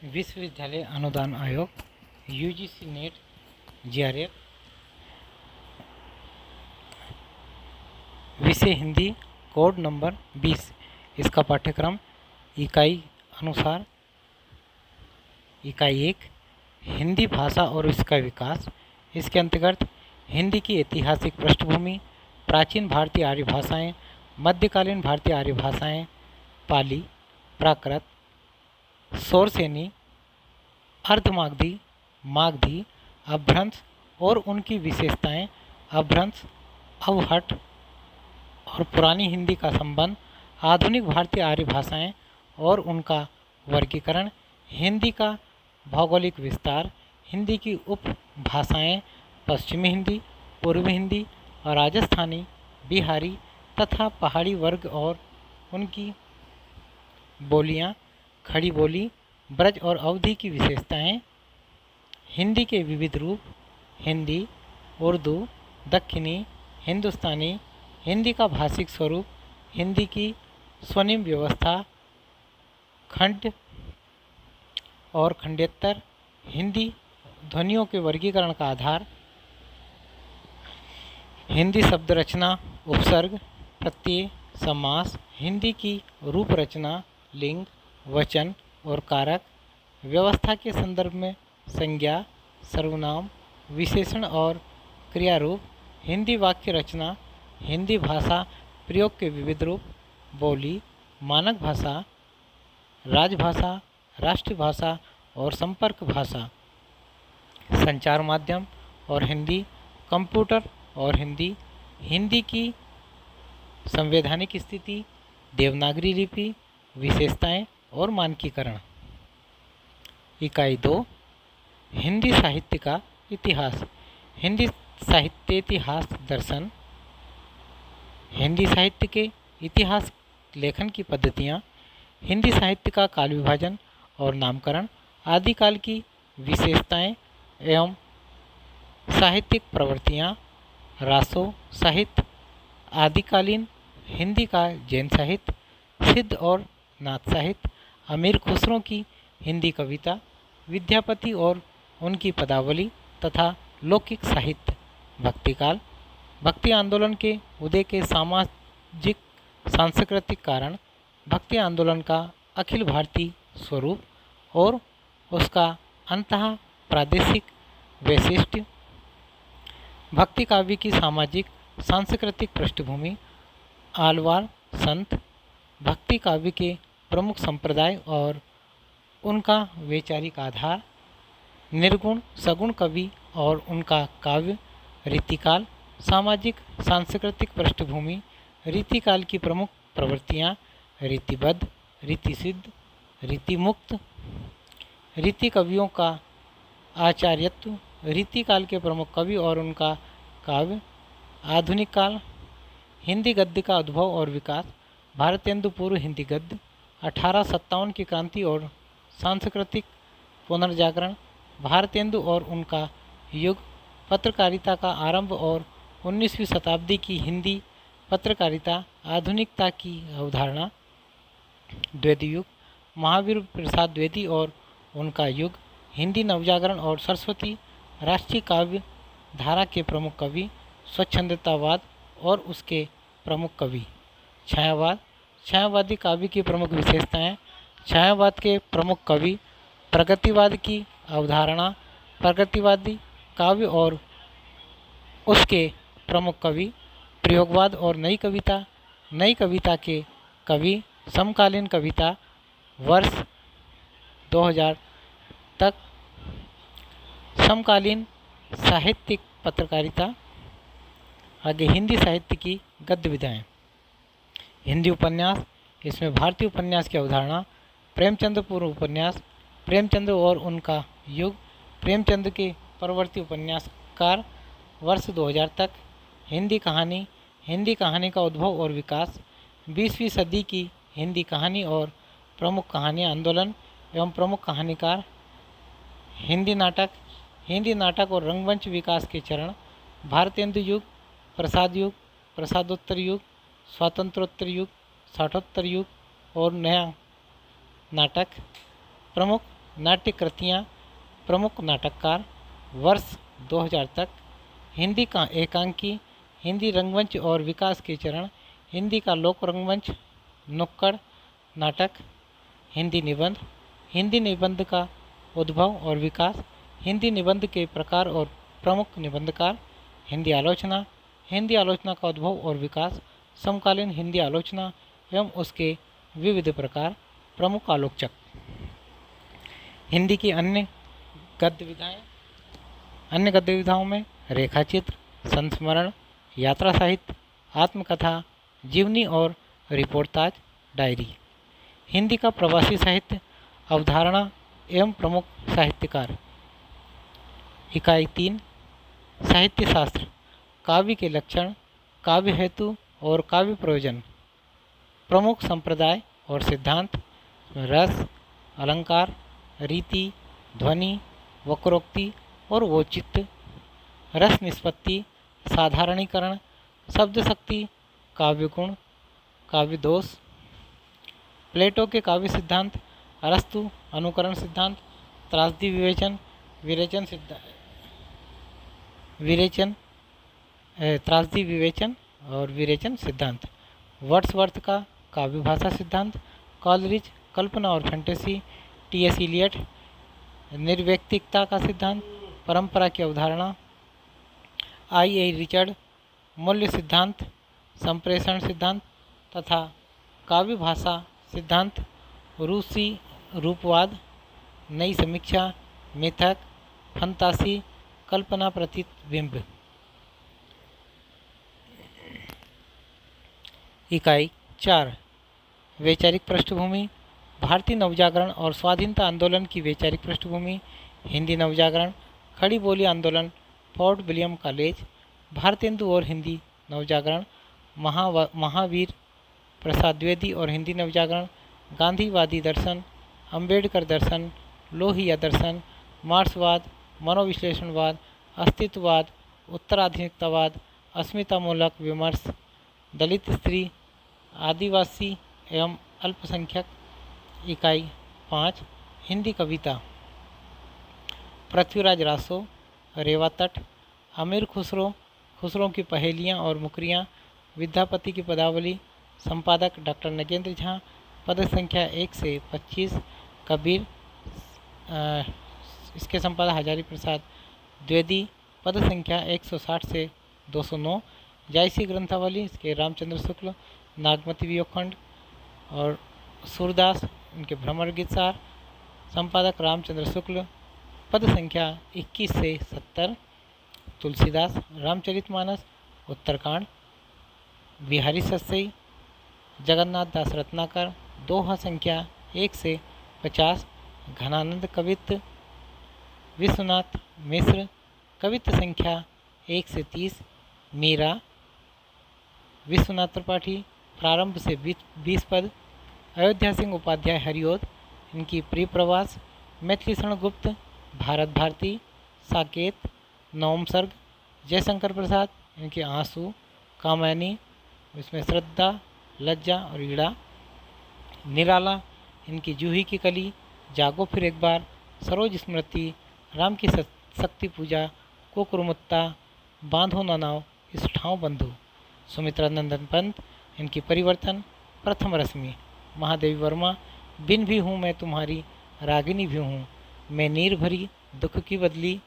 विश्वविद्यालय अनुदान आयोग यूजीसी नेट जेआरएफ विषय हिंदी कोड नंबर 20। इसका पाठ्यक्रम इकाई अनुसार इकाई 1 हिंदी भाषा और इसका विकास। इसके अंतर्गत हिंदी की ऐतिहासिक पृष्ठभूमि, प्राचीन भारतीय आर्य भाषाएं, मध्यकालीन भारतीय आर्य भाषाएं, पाली, प्राकृत, शौरसेनी, अर्धमागधी, मागधी, अपभ्रंश और उनकी विशेषताएं, अपभ्रंश, अवहट और पुरानी हिंदी का संबंध, आधुनिक भारतीय आर्य भाषाएं और उनका वर्गीकरण, हिंदी का भौगोलिक विस्तार, हिंदी की उपभाषाएं, पश्चिमी हिंदी, पूर्वी हिंदी और राजस्थानी, बिहारी तथा पहाड़ी वर्ग और उनकी बोलियां, खड़ी बोली, ब्रज और अवधी की विशेषताएं, हिंदी के विविध रूप, हिंदी, उर्दू, दक्षिणी, हिंदुस्तानी, हिंदी का भाषिक स्वरूप, हिंदी की स्वनिम व्यवस्था, खंड और खंडेतर, हिंदी ध्वनियों के वर्गीकरण का आधार, हिंदी शब्द रचना, उपसर्ग, प्रत्यय, समास, हिंदी की रूप रचना, लिंग, वचन और कारक, व्यवस्था के संदर्भ में संज्ञा, सर्वनाम, विशेषण और क्रियारूप, हिंदी वाक्य रचना, हिंदी भाषा प्रयोग के विविध रूप, बोली, मानक भाषा, राजभाषा, राष्ट्रभाषा और संपर्क भाषा, संचार माध्यम और हिंदी, कंप्यूटर और हिंदी, हिंदी की संवैधानिक स्थिति, देवनागरी लिपि, विशेषताएं और मानकीकरण। इकाई 2 हिंदी साहित्य का इतिहास। हिंदी साहित्य इतिहास दर्शन। हिंदी साहित्य के इतिहास लेखन की पद्धतियाँ, हिंदी साहित्य का काल विभाजन और नामकरण, आदिकाल की विशेषताएं एवं साहित्यिक प्रवृत्तियाँ, रासो साहित्य, आदिकालीन हिंदी का जैन साहित्य, सिद्ध और नाथ साहित्य, अमीर खुसरो की हिंदी कविता, विद्यापति और उनकी पदावली तथा लौकिक साहित्य, भक्तिकाल, भक्ति आंदोलन के उदय के सामाजिक सांस्कृतिक कारण, भक्ति आंदोलन का अखिल भारतीय स्वरूप और उसका अंतः प्रादेशिक वैशिष्ट्य, भक्ति काव्य की सामाजिक सांस्कृतिक पृष्ठभूमि, आलवार संत, भक्ति काव्य के प्रमुख संप्रदाय और उनका वैचारिक आधार, निर्गुण सगुण कवि और उनका काव्य, रीतिकाल, सामाजिक सांस्कृतिक पृष्ठभूमि, रीतिकाल की प्रमुख प्रवृत्तियाँ, रीतिबद्ध, रीतिसिद्ध, रीतिमुक्त, रीति कवियों का आचार्यत्व, रीतिकाल के प्रमुख कवि और उनका काव्य, आधुनिक काल, हिंदी गद्य का उद्भव और विकास, भारतेंदु पूर्व हिंदी गद्य, 1857 की क्रांति और सांस्कृतिक पुनर्जागरण, भारतेंदु और उनका युग, पत्रकारिता का आरंभ और 19वीं शताब्दी की हिंदी पत्रकारिता, आधुनिकता की अवधारणा, द्वितीय युग, महावीर प्रसाद द्विवेदी और उनका युग, हिंदी नवजागरण और सरस्वती, राष्ट्रीय काव्य धारा के प्रमुख कवि, स्वच्छंदतावाद और उसके प्रमुख कवि, छायावाद, छायावादी काव्य की प्रमुख विशेषताएं, छायावाद के प्रमुख कवि, प्रगतिवाद की अवधारणा, प्रगतिवादी काव्य और उसके प्रमुख कवि, प्रयोगवाद और नई कविता, नई कविता के कवि, समकालीन कविता, वर्ष 2000 तक, समकालीन साहित्यिक पत्रकारिता। आगे हिंदी साहित्य की गद्य विधाएँ। हिंदी उपन्यास, इसमें भारतीय उपन्यास की अवधारणा, प्रेमचंद पूर्व उपन्यास, प्रेमचंद और उनका युग, प्रेमचंद के परवर्ती उपन्यासकार, वर्ष 2000 तक, हिंदी कहानी का उद्भव और विकास, 20वीं सदी की हिंदी कहानी और प्रमुख कहानियाँ, आंदोलन एवं प्रमुख कहानीकार, हिंदी नाटक और रंगमंच विकास के चरण, भारतेंदु युग, प्रसादोत्तर युग, स्वातंत्रोत्तर युग, साठोत्तर युग और नया नाटक, प्रमुख नाट्य कृतियाँ, प्रमुख नाटककार, वर्ष 2000 तक, हिंदी का एकांकी, हिंदी रंगमंच और विकास के चरण, हिंदी का लोक रंगमंच, नुक्कड़ नाटक, हिंदी निबंध, हिंदी निबंध का उद्भव और विकास, हिंदी निबंध के प्रकार और प्रमुख निबंधकार, हिंदी आलोचना, हिंदी आलोचना का उद्भव और विकास, समकालीन हिंदी आलोचना एवं उसके विविध प्रकार, प्रमुख आलोचक। हिंदी की अन्य गद्य विधाओं में रेखाचित्र, संस्मरण, यात्रा साहित्य, आत्मकथा, जीवनी और रिपोर्टाज, डायरी। हिंदी का प्रवासी साहित्य, अवधारणा एवं प्रमुख साहित्यकार। इकाई 3 साहित्य शास्त्र, काव्य के लक्षण, काव्य हेतु और काव्य प्रयोजन, प्रमुख संप्रदाय और सिद्धांत, रस, अलंकार, रीति, ध्वनि, वक्रोक्ति और वोचित्त, रस निष्पत्ति, साधारणीकरण, शब्द शक्ति, काव्य गुण, काव्य दोष, प्लेटो के काव्य सिद्धांत, अरस्तु अनुकरण सिद्धांत, त्रासदी विवेचन, त्रासदी विवेचन और विरेचन सिद्धांत, वर्ड्सवर्थ का काव्य भाषा सिद्धांत, कॉलरिज कल्पना और फैंटेसी, टी.एस. इलियट निर्व्यक्तिकता का सिद्धांत, परंपरा की अवधारणा, आई.ए. रिचर्ड मूल्य सिद्धांत, संप्रेषण सिद्धांत तथा काव्य भाषा सिद्धांत, रूसी रूपवाद, नई समीक्षा, मिथक, फंतासी, कल्पना प्रतिबिंब। इकाई 4 वैचारिक पृष्ठभूमि, भारतीय नवजागरण और स्वाधीनता आंदोलन की वैचारिक पृष्ठभूमि, हिंदी नवजागरण, खड़ी बोली आंदोलन, फोर्ट विलियम कॉलेज, भारतेंदु और हिंदी नवजागरण, महावीर प्रसाद द्विवेदी और हिंदी नवजागरण, गांधीवादी दर्शन, अंबेडकर दर्शन, लोहिया दर्शन, मार्क्सवाद, मनोविश्लेषणवाद, अस्तित्ववाद, उत्तराधुनिकतावाद, अस्मितामूलक विमर्श, दलित स्त्री, आदिवासी एवं अल्पसंख्यक। इकाई 5 हिंदी कविता, पृथ्वीराज रासो, रेवा तट, अमीर खुसरो, खुसरो की पहेलियाँ और मुकरियाँ, विद्यापति की पदावली, संपादक डॉक्टर नगेंद्र झा, पद संख्या 1 से 25, कबीर, इसके संपादक हजारी प्रसाद द्विवेदी, पद संख्या 160 से 209, जायसी ग्रंथावली, इसके रामचंद्र शुक्ल, नागमती वियोगखंड और सूरदास, इनके भ्रमर गीत सार, संपादक रामचंद्र शुक्ल, पद संख्या 21 से 70, तुलसीदास, रामचरितमानस, उत्तरकांड, बिहारी सस्सई, जगन्नाथ दास रत्नाकर, दोहा संख्या 1 से 50, घनानंद कवित्त, विश्वनाथ मिश्र, कवित्त संख्या 1 से 30, मीरा, विश्वनाथ त्रिपाठी, प्रारंभ से 20 पद, अयोध्या सिंह उपाध्याय हरिओद, इनकी प्रिय प्रवास, मैथिली शरण गुप्त, भारत भारती, साकेत, नवम सर्ग, जयशंकर प्रसाद, इनके आंसू, कामयानी, इसमें श्रद्धा, लज्जा और ईड़ा, निराला, इनकी जूही की कली, जागो फिर एक बार, सरोज स्मृति, राम की शक्ति पूजा, कुकुरमुत्ता, बांधो न नाव, इस ठाव बंधु, सुमित्रा नंदन पंत, इनकी परिवर्तन, प्रथम रश्मि, महादेवी वर्मा, बिन भी हूँ मैं तुम्हारी, रागिनी भी हूँ, मैं नीर भरी दुख की बदली,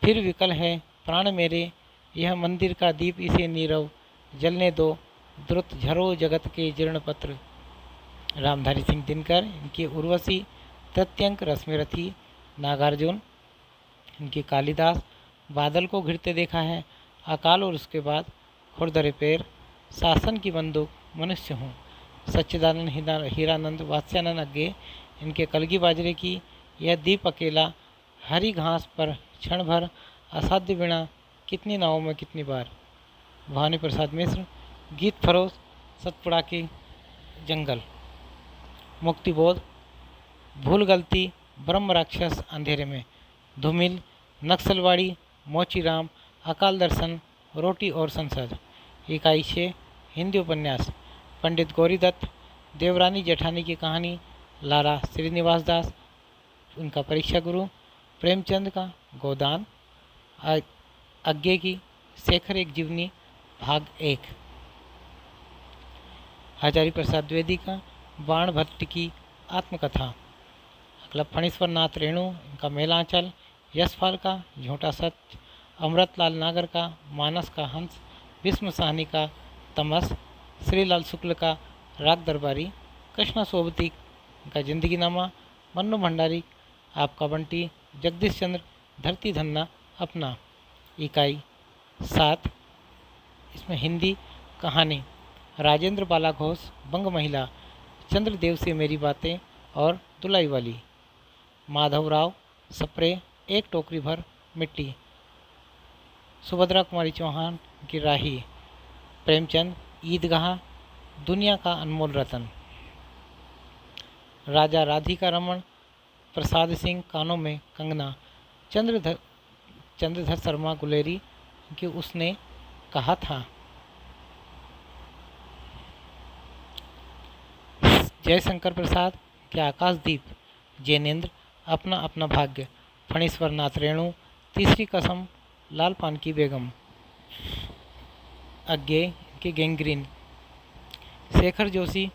फिर विकल है प्राण मेरे, यह मंदिर का दीप इसे नीरव जलने दो, द्रुत झरो जगत के जीर्ण पत्र, रामधारी सिंह दिनकर, इनकी उर्वशी, तृतीयंक रश्मिरथी, नागार्जुन, इनकी कालिदास, बादल को घिरते देखा है, अकाल और उसके बाद, खुरदरे पैर, शासन की बंदूक, मनुष्य हूँ, सच्चिदानंद हीरानंद, वात्स्यानंद अज्ञे, इनके कलगी बाजरे की, यह दीप अकेला, हरी घास पर क्षण भर, असाध्य बिना, कितनी नावों में कितनी बार, भवानी प्रसाद मिश्र, गीत फरोज, सतपुड़ा के जंगल, मुक्तिबोध, भूल गलती, ब्रह्म राक्षस अंधेरे में, धूमिल, नक्सलवाड़ी, मोचीराम, अकाल दर्शन, रोटी और संसद। इकाई 6 हिंदी उपन्यास, पंडित गौरी दत्त, देवरानी जेठानी की कहानी, लारा श्रीनिवास दास, इनका परीक्षा गुरु, प्रेमचंद का गोदान, आज्ञे की शेखर एक जीवनी भाग 1, हजारी प्रसाद द्विवेदी का बाण भट्ट की आत्मकथा, अगला फणीश्वर नाथ रेणु इनका मेलांचल, यशपाल का झूठा सच, अमृतलाल नागर का मानस का हंस, भीष्म साहनी का तमस, श्रीलाल शुक्ल का राग दरबारी, कृष्णा सोबती का जिंदगी नामा, मन्नू भंडारी आपका बंटी, जगदीश चंद्र धरती धन्ना अपना। इकाई 7, इसमें हिंदी कहानी, राजेंद्र बाला घोष बंग महिला, चंद्रदेव से मेरी बातें और दुलाई वाली, माधवराव सप्रे एक टोकरी भर मिट्टी, सुभद्रा कुमारी चौहान की राही, प्रेमचंद ईदगाह दुनिया का अनमोल रतन, राजा राधिका रमन प्रसाद सिंह कानों में कंगना, चंद्रधर शर्मा गुलेरी कि उसने कहा था, जयशंकर प्रसाद के आकाशदीप, जैनेन्द्र अपना अपना भाग्य, फणीश्वर नाथ रेणु तीसरी कसम, लाल पान की बेगम, अज्ञे की गैंग्रीन, शेखर जोशी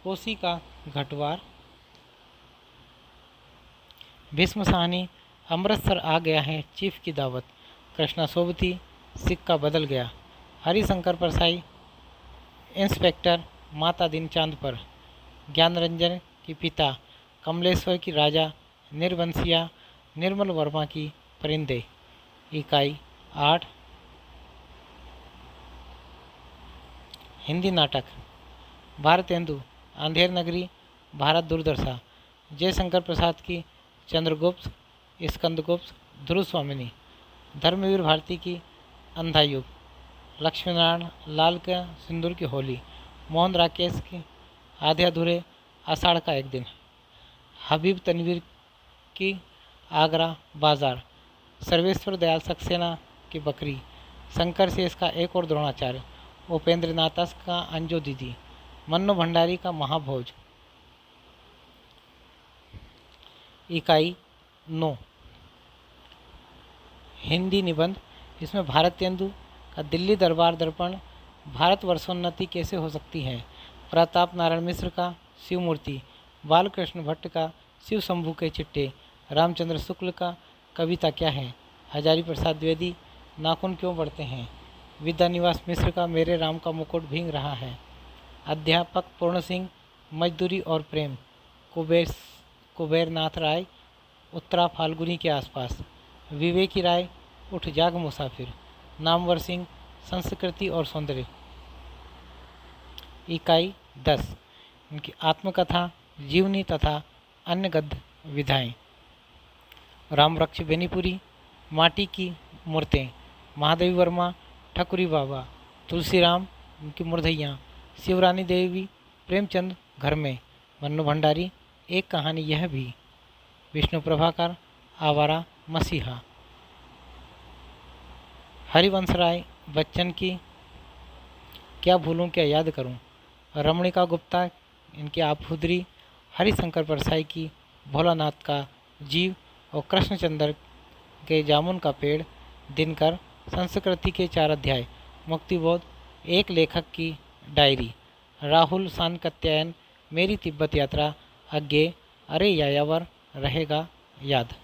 कोसी का घटवार, भीष्म साहनी अमृतसर आ गया है चीफ की दावत, कृष्णा सोबती सिक्का बदल गया, हरिशंकर परसाई इंस्पेक्टर माता दिन चांद पर, ज्ञान रंजन की पिता, कमलेश्वर की राजा, निर्वंशिया निर्मल वर्मा की परिंदे। इकाई 8, हिंदी नाटक, भारतेंदु, अंधेर नगरी, भारत दुर्दशा, जयशंकर प्रसाद की चंद्रगुप्त, स्कंदगुप्त, ध्रुव स्वामिनी, धर्मवीर भारती की अंधा युग, लक्ष्मीनारायण लाल का सिंदूर की होली, मोहन राकेश की आधे अधूरे आषाढ़ का एक दिन, हबीब तनवीर की आगरा बाजार, सर्वेश्वर दयाल सक्सेना की बकरी, शंकर शेष का एक और द्रोणाचार्य, उपेंद्र नाथस का अंजो दीदी, मन्नू भंडारी का महाभोज। इकाई 9, हिंदी निबंध, इसमें भारतेंदु का दिल्ली दरबार दर्पण, भारत वर्षोन्नति कैसे हो सकती है, प्रताप नारायण मिश्र का शिव मूर्ति, बालकृष्ण भट्ट का शिव शंभू के चिट्टे, रामचंद्र शुक्ल का कविता क्या है, हजारी प्रसाद द्विवेदी नाखून क्यों बढ़ते हैं, विद्यानिवास मिश्र का मेरे राम का मुकुट भींग रहा है, अध्यापक पूर्ण सिंह मजदूरी और प्रेम, कुबेरनाथ राय उत्तरा फाल्गुनी के आसपास, विवेकी राय उठ जाग मुसाफिर, नामवर सिंह संस्कृति और सौंदर्य। इकाई 10, उनकी आत्मकथा, जीवनी तथा अन्य गद्य विधाएं, रामरक्ष बेनीपुरी, माटी की मूर्तें, महादेवी वर्मा, ठकुरी बाबा, तुलसीराम उनकी मुर्धैयाँ, शिवरानी देवी, प्रेमचंद घर में, मन्नू भंडारी एक कहानी यह भी, विष्णु प्रभाकर आवारा मसीहा, हरिवंश राय बच्चन की क्या भूलूं क्या याद करूं, रमणिका गुप्ता इनकी आपहुदरी, हरिशंकर परसाई की भोलानाथ का जीव और कृष्णचंद्र के जामुन का पेड़, दिनकर संस्कृति के 4 अध्याय, मुक्तिबोध एक लेखक की डायरी, राहुल सानकत्यायन मेरी तिब्बत यात्रा, अज्ञे अरे यायावर रहेगा याद।